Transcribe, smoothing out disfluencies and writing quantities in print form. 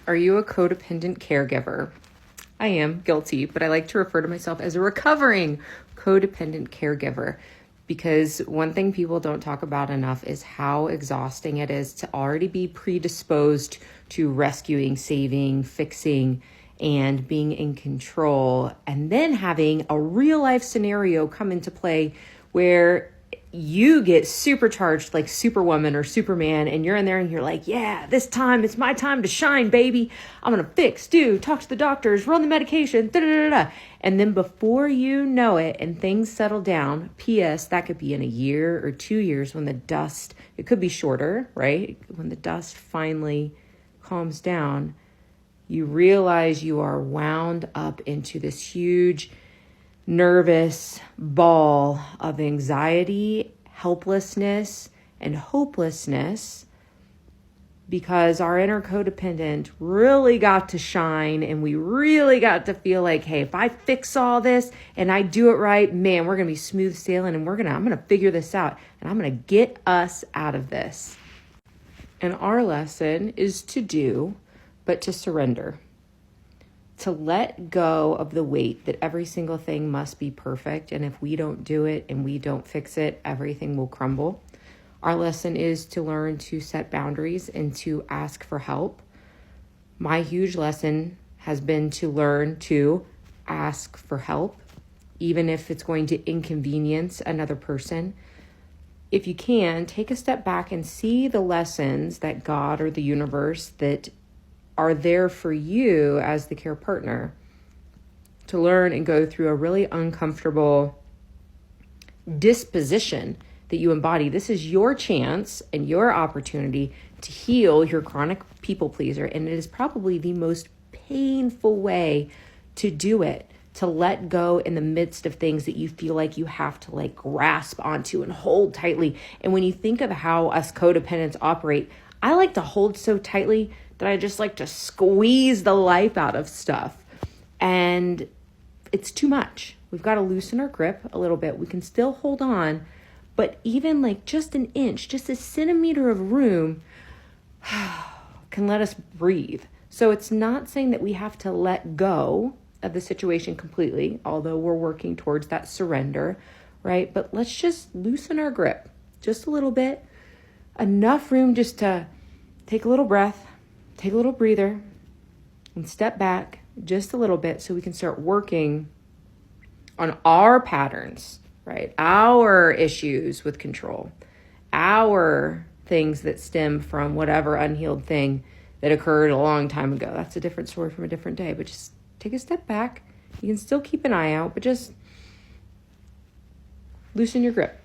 Are you a codependent caregiver? I am guilty, but I like to refer to myself as a recovering codependent caregiver because one thing people don't talk about enough is how exhausting it is to already be predisposed to rescuing, saving, fixing, and being in control, and then having a real life scenario come into play where you get supercharged like Superwoman or Superman, and you're in there and you're like, yeah, this time it's my time to shine, baby. I'm going to fix, do, talk to the doctors, run the medication, da da da da. And then before you know it and things settle down, P.S., that could be in a year or 2 years when the dust, it could be shorter, right? When the dust finally calms down, you realize you are wound up into this huge nervous ball of anxiety, helplessness, and hopelessness because our inner codependent really got to shine and we really got to feel like, hey, if I fix all this and I do it right, man, we're going to be smooth sailing and I'm going to figure this out and I'm going to get us out of this. And our lesson is to do, but to surrender. To let go of the weight that every single thing must be perfect. And if we don't do it and we don't fix it, everything will crumble. Our lesson is to learn to set boundaries and to ask for help. My huge lesson has been to learn to ask for help, even if it's going to inconvenience another person. If you can, take a step back and see the lessons that God or the universe that are there for you as the care partner to learn and go through a really uncomfortable disposition that you embody. This is your chance and your opportunity to heal your chronic people pleaser. And it is probably the most painful way to do it, to let go in the midst of things that you feel like you have to like grasp onto and hold tightly. And when you think of how us codependents operate, I like to hold so tightly that I just like to squeeze the life out of stuff. And it's too much. We've got to loosen our grip a little bit. We can still hold on, but even like just an inch, just a centimeter of room can let us breathe. So it's not saying that we have to let go of the situation completely, although we're working towards that surrender, right? But let's just loosen our grip just a little bit. Enough room just to take a little breath, take a little breather, and step back just a little bit so we can start working on our patterns, right? Our issues with control, our things that stem from whatever unhealed thing that occurred a long time ago. That's a different story from a different day, but just take a step back. You can still keep an eye out, but just loosen your grip.